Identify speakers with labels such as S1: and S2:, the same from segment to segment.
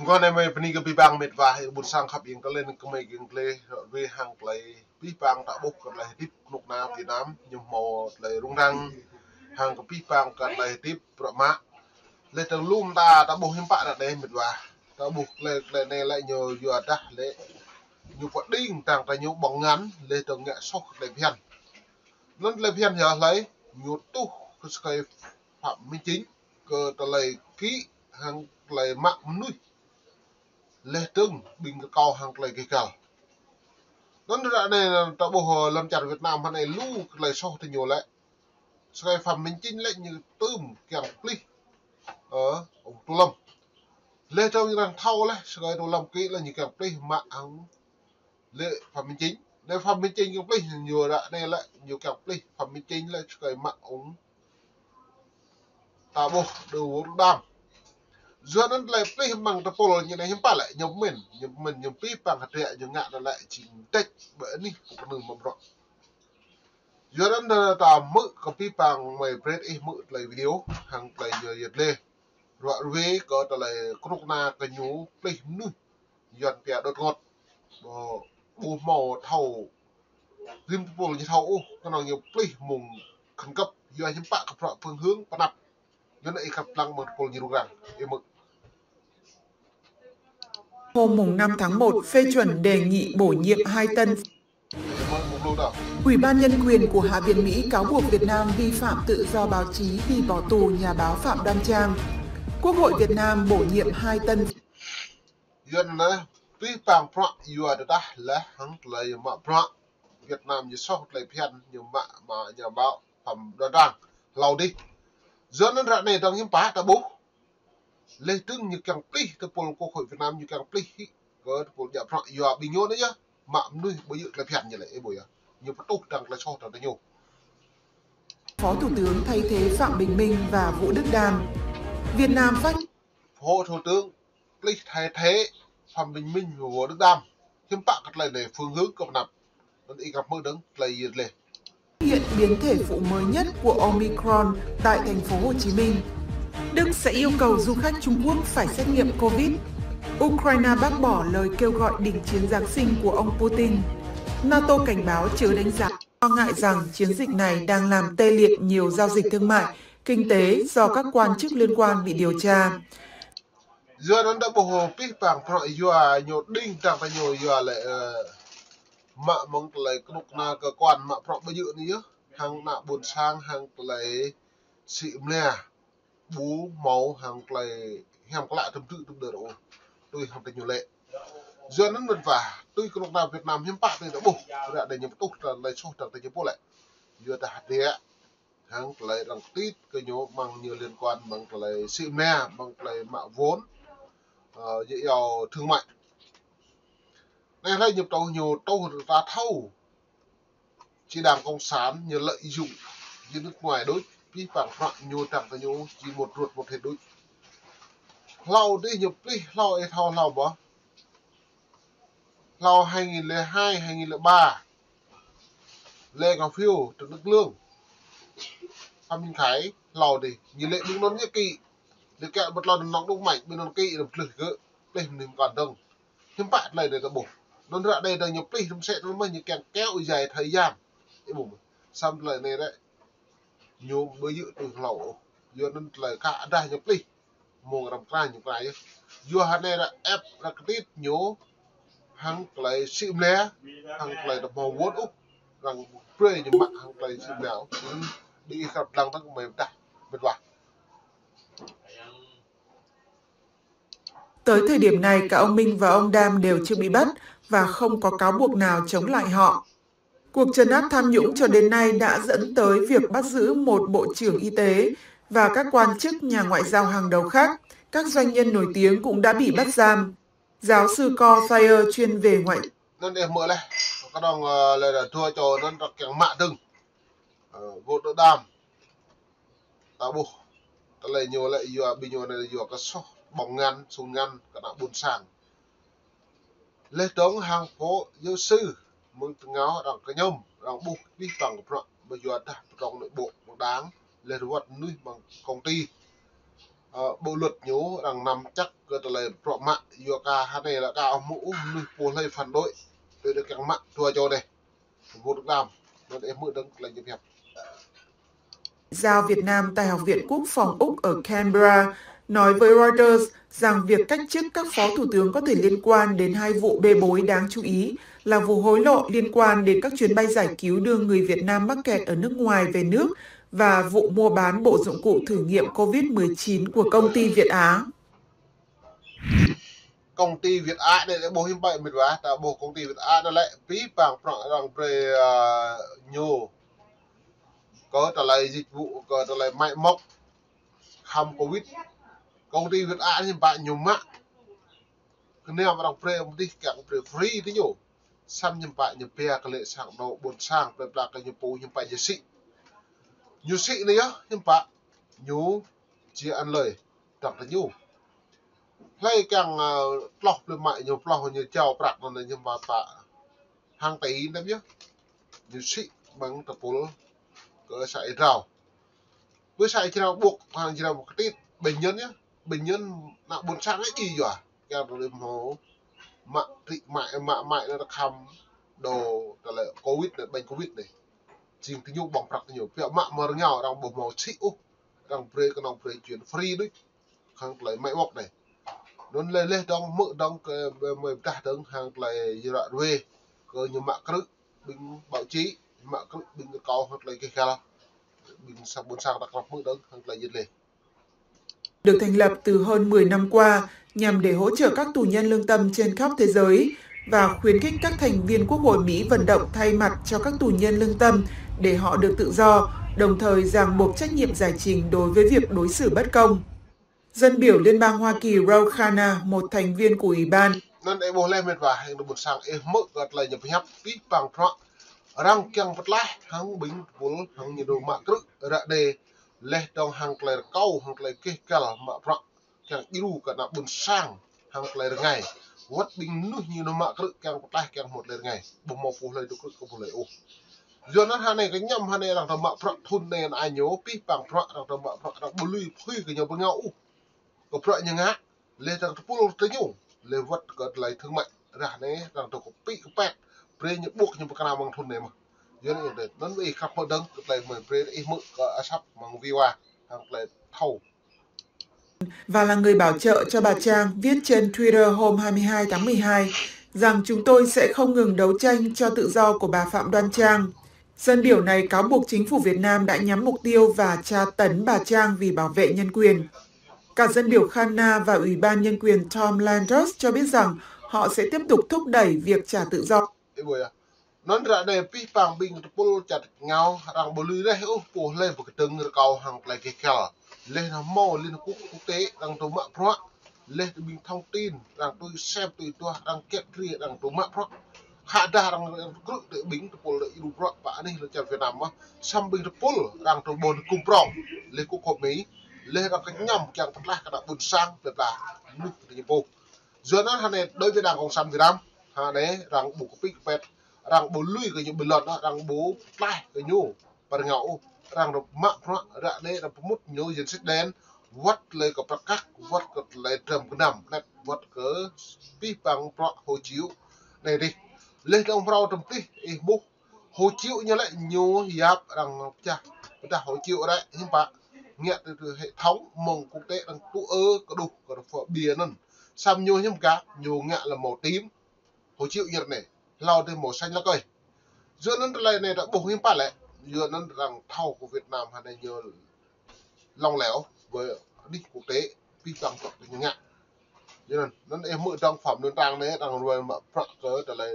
S1: ngon em ơi pani cái bang met và bút sang khắp yên lên cái mấy cái lệ về hàng lấy bang đã bốc cái lấy tiếp nục na Việt Nam nhưng màu lấy rung răng hàng cái bang cái lấy tiếp mà lệ tầng lum ta đã bốc hiếm bạ đã đây met và đã bốc lệ này lại nhiều vừa đã lệ nhiều quả đinh tàng ta nhiều bóng ngắn lệ tầng nghệ sốc lệ phiền nên lệ phiền giờ lấy nhiều tu cái phạm minh chính cái lấy kỹ hàng lấy mạng nuôi lê trưng bình cái cao hàng lấy cái cào nó ra này là tạo bộ làm chặt Việt Nam hôm nay lưu lấy sau thì nhiều lại sai phạm minh chính lại như tươm kẹo pli ở ông Tu Lâm lê trưng như đang thâu đấy sai Tu Lâm kỹ là như kẹo pli mạng hàng lê phạm minh chính đây phạm minh chính kẹo pli nhiều đã đây lại nhiều kẹo pli phạm minh chính lại sai mạng ông tạo bộ đồ đam do nó lại play bằng tập polo như này hiếm pa lại nhóm mình nhóm pi bằng hạt rẻ nhóm ngạn lại chỉ tách bởi ní cũng đừng mầm rộng do nó ta mự có pi bằng mày bread mự lại video hàng lại giờ nhiệt lê rồi về có ta lại có na cái nhú play nu dọn bẻ đột ngột bù màu thầu rim polo như thầu cái nào nhiều play mùng khẩn cấp do hiếm pa gặp rõ phương hướng bắt nạp do này gặp lăng một polo như đúng rằng mực
S2: Hôm 5 tháng 1 phê chuẩn đề nghị bổ nhiệm 2 tân. Ủy ban Nhân quyền của Hạ viện Mỹ cáo buộc Việt Nam vi phạm tự do báo chí vì bỏ tù nhà báo Phạm Đoan Trang. Quốc hội Việt Nam bổ nhiệm 2 tân.
S1: Việt Nam như sau lại phiền như mà nhà báo Phạm Đoan Trang lâu đi. Dân nó ra này đang hiếm phá ta bố. Lê trưng như càng pli từ pol quốc hội Việt Nam như càng pli có pol nhà phận giờ bình nhốt đấy nhá mạng nuôi bây giờ là phèn như lại bồi nhiều bắt tục rằng là so rằng nhiều.
S2: Phó Thủ tướng thay thế Phạm Bình Minh và Vũ Đức Đam. Việt Nam phát
S1: Phó Thủ tướng pli thay thế Phạm Bình Minh và Vũ Đức Đam hiếm bạc các lại để phương hướng cộng nạp vẫn y gặp mơ đứng lại nhiệt lệ.
S2: Hiện biến thể phụ mới nhất của Omicron tại thành phố Hồ Chí Minh. Đức sẽ yêu cầu du khách Trung Quốc phải xét nghiệm Covid. Ukraine bác bỏ lời kêu gọi đình chiến Giáng sinh của ông Putin. NATO cảnh báo chớ đánh giá, lo ngại rằng chiến dịch này đang làm tê liệt nhiều giao dịch thương mại, kinh tế do các quan chức liên quan bị điều tra.
S1: Giờ nó đã bổ pi bằng pro giờ nhiều đinh tăng phải nhiều giờ lại mạ mong lại cái na cơ quan mạ pro bây giờ nữa hàng nạ buồn sang hàng lại xịm nè bú máu hàng lại hem lại thâm tự thâm đỡ tôi không thể nhiều lệ giờ nó mình và tôi có nào Việt Nam hiếm bạc thì đã bù đã để nhập tốt là lại số chẳng thể nhập bố lại giờ ta hạt đĩa hàng lại đằng tít cái nhố bằng nhiều liên quan bằng lại xịm nè bằng lại mạ vốn dễ dào thương mại này lại nhập tàu nhiều tàu ra thâu chỉ đảng cộng sản như lợi dụng như nước ngoài đối vi phạm phạm nhiều chẳng có nhiều chỉ một ruột một hệ đối lâu đi nhập đi lâu ấy thao lâu bó lâu 2002 2003 Lê Ngọc Phiêu từ Đức Lương Phan Minh Khải lâu đi như lệ đứng nón như kỳ để kẹo một lần nóng đông mạnh bên nón kỳ được lực gỡ lên mình còn đông thêm bạn này để ta bổ nó ra đây là nhập đi nó sẽ nó mới như kẹo kéo dài thời gian cái bổ xong lời này đấy nhiều bây giờ từ lẩu giờ nó lại cả đa nhập đi mua làm ra những cái vừa hạt này là ép là cái tít nhố hàng lại xịm lé hàng lại là màu vốn úc rằng phê những mạng hàng lại xịm léo đi gặp đang tất mềm đại bên ngoài.
S2: Tới thời điểm này, cả ông Minh và ông Đam đều chưa bị bắt và không có cáo buộc nào chống lại họ. Cuộc trấn áp tham nhũng cho đến nay đã dẫn tới việc bắt giữ một bộ trưởng y tế và các quan chức nhà ngoại giao hàng đầu khác. Các doanh nhân nổi tiếng cũng đã bị bắt giam. Giáo sư Co Thayer chuyên về ngoại
S1: Nên để mở này, các đồng là thua cho nên đặc kẹng mạ từng vô đỡ đam ta bù ta lại nhiều lại vừa bình nhiều này vừa cái số bóng ngăn súng ngăn cả đã buồn sàng lê trống hàng phố giáo sư mừng ngáo đằng cái nhôm đằng bù đi bằng bây giờ ta trong nội bộ đáng lê vật nuôi bằng công ty bộ luật nhố rằng nằm chắc cái là pro mạng do cả hai này là cả mũ nuôi bùa lây phản đối tôi được càng mạng thua cho đây vô được làm nó để mượn đấng là nhập
S2: Giao Việt Nam tại Học viện Quốc phòng Úc ở Canberra nói với Reuters rằng việc cách chức các phó thủ tướng có thể liên quan đến hai vụ bê bối đáng chú ý là vụ hối lộ liên quan đến các chuyến bay giải cứu đưa người Việt Nam mắc kẹt ở nước ngoài về nước và vụ mua bán bộ dụng cụ thử nghiệm COVID-19 của công ty Việt Á.
S1: Công ty Việt Á đây là bộ hiệp bệnh mình quá, ta bộ công ty Việt Á đó lại phí bằng rằng về nhiều có trả lời dịch vụ có trả lời máy móc hầm Covid công ty Việt Á như bạn nhiều mạng cái này mà đồng pre một tí càng pre free thế nhổ xăm như bạn như pe cái lệ sang độ buồn sang về là cái như bố như bạn như sĩ này á như bạn nhú chỉ ăn lời đặc là nhú hay càng lọc lên mại nhiều lọc như chào bạc này nhưng mà bạn hàng tỷ đấy nhá như sĩ bằng tập bố có sải rào với sải chỉ nào buộc hàng chỉ nào một cái bệnh nhân nhá bệnh nhân nặng buồn sang ấy gì rồi càng rồi máu mạng thị mại nó khăm đồ là Covid này bệnh Covid này chính cái nhung bỏng bạc nhiều vẹo mạng mờ nhau đang bổ màu xịu đang pre cái nòng pre chuyển free đấy hàng lấy máy móc này nó lên trong mỡ trong cái mười ta đứng hàng lấy gì loại về cơ như mạng cự bình báo chí mạng cự bình cao hoặc lấy cái khe bình sang bốn sang đặc lập mỡ đứng hàng lấy gì lên
S2: được thành lập từ hơn 10 năm qua nhằm để hỗ trợ các tù nhân lương tâm trên khắp thế giới và khuyến khích các thành viên Quốc hội Mỹ vận động thay mặt cho các tù nhân lương tâm để họ được tự do, đồng thời ràng buộc trách nhiệm giải trình đối với việc đối xử bất công. Dân biểu Liên bang Hoa Kỳ Ro Khanna, một thành viên của Ủy ban,
S1: nên để bố lên mệt và hành được một sang mỡ gật lại nhập nhấp bí bằng trọ răng keng vật lại hàng bình vốn hàng nhiệt độ mạng cự ra đề lê trong hàng lệ câu hàng lệ kê cả mà rộng càng yêu cả nạp buồn sang hàng lệ ngày vắt bình nuôi như nó mạ cự càng một tay càng một lệ ngày bông màu phù lệ được có phù lệ ô giờ nó hai này cái nhầm hai này là thằng mạ rộng thun này ai nhớ pi bằng rộng là thằng mạ rộng là bù lùi phui cái nhau với nhau có rộng như ngã lệ thằng phu tới nhau lệ vắt cất lại thương mạnh ra này thằng thằng có pi có pet pre những buộc những cái nào bằng thun này mà giờ này nó bị khắp mọi đấng lại mời pre ít mực có sắp bằng viewer hàng lại thâu
S2: và là người bảo trợ cho bà Trang viết trên Twitter hôm 22 tháng 12 rằng chúng tôi sẽ không ngừng đấu tranh cho tự do của bà Phạm Đoan Trang. Dân biểu này cáo buộc chính phủ Việt Nam đã nhắm mục tiêu và tra tấn bà Trang vì bảo vệ nhân quyền. Cả dân biểu Khanna và Ủy ban Nhân quyền Tom Landers cho biết rằng họ sẽ tiếp tục thúc đẩy việc trả tự do.
S1: Nó ra đây pi bằng bình pol chặt ngao rằng bồ lưới đây ô bồ lên một cái từng cầu hàng lại cái kèo lên là mò lên quốc tế rằng tôi mạng pro lên bình thông tin rằng tôi xem tôi đang kết ria rằng tôi mạng pro hạ đa rằng cứ để bình pol để đủ pro bạn này là chặt Việt Nam mà xăm bình pol rằng tôi bồn cùng pro lên quốc hội Mỹ lên rằng cái nhầm chẳng thật là cái buồn sang được là nước thì vô giờ nó hàng này đối với Đảng Cộng sản Việt Nam hà đấy rằng bộ copy pet rằng bố lui cái những bình luận đó rằng bố lại cái nhô và ngạo rằng nó mạng nó ra đây là một nhô dân sách đen vắt lấy cái các vắt cái lấy trầm cái nằm này vắt cái pi bằng pro hồ chiếu này đi lên trong pro trầm tí bố hồ chiếu như lại nhô giáp rằng cha người ta hồ chiếu đấy nhưng bạn nghe từ hệ thống mông quốc tế đang tụ có đủ có phở bìa nè xăm nhô nhưng cả nhô ngạ là màu tím hồ chiếu như này lau thêm màu xanh lá cây giữa nó này đã bổ hiến lại giữa nó rằng thầu của Việt Nam hay là nhiều lòng lẻo với đi quốc tế vi phạm luật như ngạ cho nên nó em mượn trong phẩm đơn trang đấy rằng rồi mà phật cớ trở lại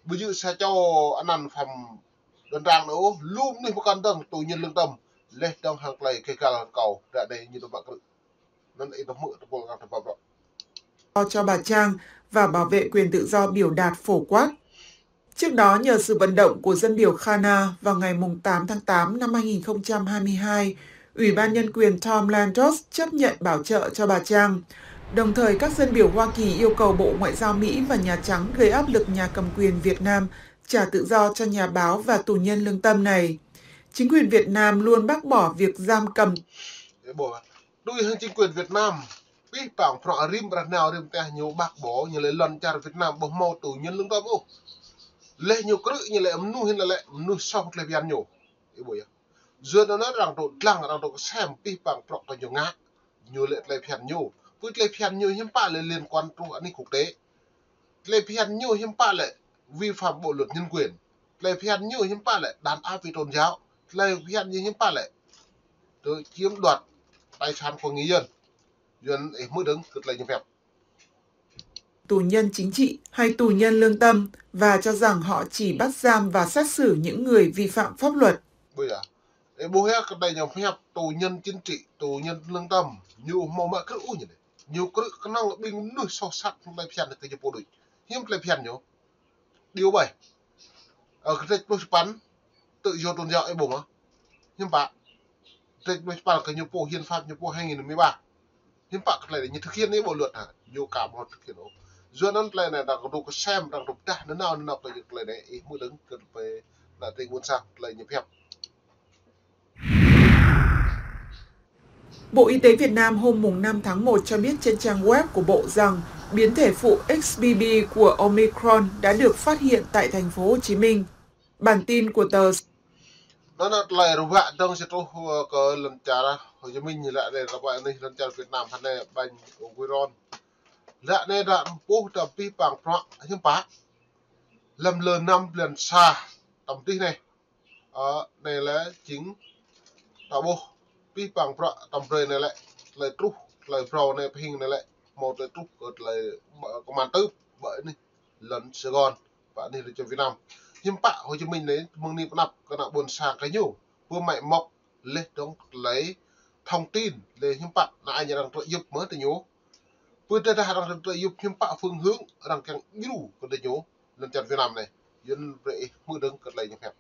S1: bây giờ sẽ cho anh ăn phẩm đơn trang nữa luôn đi một căn tầng tù nhân lương tâm lên trong hàng này cây cà cầu ra đây như tôi bạn nó lại nó mượn bộ làm phẩm đó
S2: cho bà Trang và bảo vệ quyền tự do biểu đạt phổ quát. Trước đó, nhờ sự vận động của dân biểu Khanna vào ngày 8 tháng 8 năm 2022, Ủy ban Nhân quyền Tom Landers chấp nhận bảo trợ cho bà Trang. Đồng thời, các dân biểu Hoa Kỳ yêu cầu Bộ Ngoại giao Mỹ và Nhà Trắng gây áp lực nhà cầm quyền Việt Nam trả tự do cho nhà báo và tù nhân lương tâm này. Chính quyền Việt Nam luôn bác bỏ việc giam cầm.
S1: đuôi hơn chính quyền Việt Nam pi bảng phọ rim ra nào rim ta nhiều bạc bỏ như lấy lần cha Việt Nam bỏ màu tù nhân lương tâm ô lệ nhiều cự như lệ nu hin là lệ nu sau lệ bian nhiều ý bồi giờ nó rằng độ lăng rằng độ xem pi bảng phọ có nhiều ngã nhiều lệ phiền nhiều với lệ phiền nhiều hiếm pa lệ liên quan to an ninh quốc tế lệ phiền nhiều hiếm pa lệ vi phạm bộ luật nhân quyền lệ phiền nhiều hiếm pa lệ đàn áp vì tôn giáo lệ phiền nhiều hiếm pa lệ rồi chiếm đoạt tài sản của người dân dân mới đứng cực lại như phép
S2: tù nhân chính trị hay tù nhân lương tâm và cho rằng họ chỉ bắt giam và xét xử những người vi phạm pháp luật.
S1: Bây giờ bố hết cái này phép tù nhân chính trị tù nhân lương tâm nhiều màu mỡ cứ u như này nhiều cái năng là bình nuôi so sát lại phiền được cái bộ đội hiếm lại phiền nhiều điều bảy ở cái trách bắn tự do tôn giáo ấy bùng á hiếm bạn trách bắn cái nhiều bộ hiến pháp nhiều bộ 2013 hiến pháp cái này như thực hiện ấy bộ luật à nhiều cả một thực hiện đó do nó lại này đang đọc xem đang đọc ta nó nào cái này này mới đứng cần phải là tình huống sao lại như phép.
S2: Bộ Y tế Việt Nam hôm 5 tháng 1 cho biết trên trang web của Bộ rằng biến thể phụ XBB của Omicron đã được phát hiện tại thành phố Hồ Chí Minh. Bản tin của tờ
S1: nó lại rồi vạn trong sẽ có lần trả Hồ Chí Minh lại đây là vậy này lần trả Việt Nam hắn này bánh Omicron lại đây là bố tập pi bằng phẳng hiếm phá lầm lờ năm lần xa tầm tí này này là chính tạo bố pi bằng phẳng tầm rơi này lại trúc lại pro này hình này lại một lại trúc lại công an tư bởi này lần Sài Gòn và này là cho Việt Nam hiếm phá Hồ Chí Minh đấy mừng đi nạp cái nào buồn sang cái nhiều vừa mày mọc lên đóng lấy thông tin để hiếm phá là ai đang trợ giúp mới từ nhố vừa ra đang trợ giúp hiếm phá phương hướng đang càng nhiều còn để nhố lần chặt Việt Nam này dân vậy mưa đứng cất lấy như phép.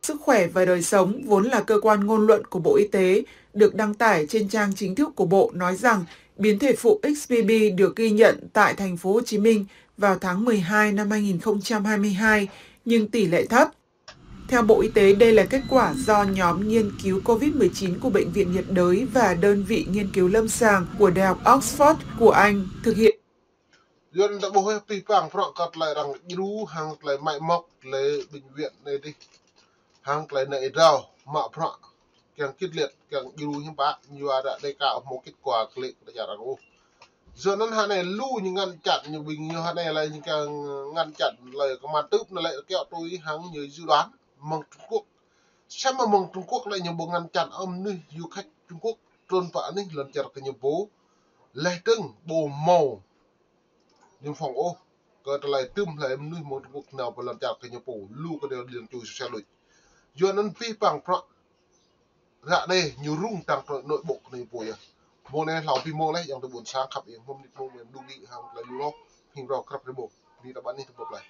S2: Sức khỏe và đời sống vốn là cơ quan ngôn luận của Bộ Y tế được đăng tải trên trang chính thức của Bộ nói rằng biến thể phụ XBB được ghi nhận tại thành phố Hồ Chí Minh vào tháng 12 năm 2022 nhưng tỷ lệ thấp. Theo Bộ Y tế, đây là kết quả do nhóm nghiên cứu COVID-19 của Bệnh viện nhiệt đới và đơn vị nghiên cứu lâm sàng của Đại học Oxford của Anh thực hiện.
S1: Dân đã bố pi bằng phẳng cất lại rằng đu hàng lại mại mọc lấy bệnh viện này đi hàng lại nảy rào mạ phẳng càng kết liệt càng đu như bạn như đã đây cả một kết quả click để trả rằng giờ nó hàng này lưu như ngăn chặn như bình như hàng này là những càng ngăn chặn lời công an túp nó lại kẹo tôi hàng như dự đoán mong Trung Quốc xem mà mong Trung Quốc lại nhiều bộ ngăn chặn âm nơi du khách Trung Quốc trôn vã này lần chặt cái nhiều bố lệ trưng bồ màu nhưng phòng ô cơ lại tươm lại em nuôi một Trung Quốc nào và lần chặt cái nhiều bố lưu cái điều liền chui xe lụi do nên phi bằng phẳng dạ đây nhiều rung tăng nội bộ này bùi à môn này lão phi môn đấy dòng từ buồn sáng khắp yên hôm nay môn mình đu nghị hàng là lưu lóc hình rò khắp cái bộ đi là bạn đi thực bộ lại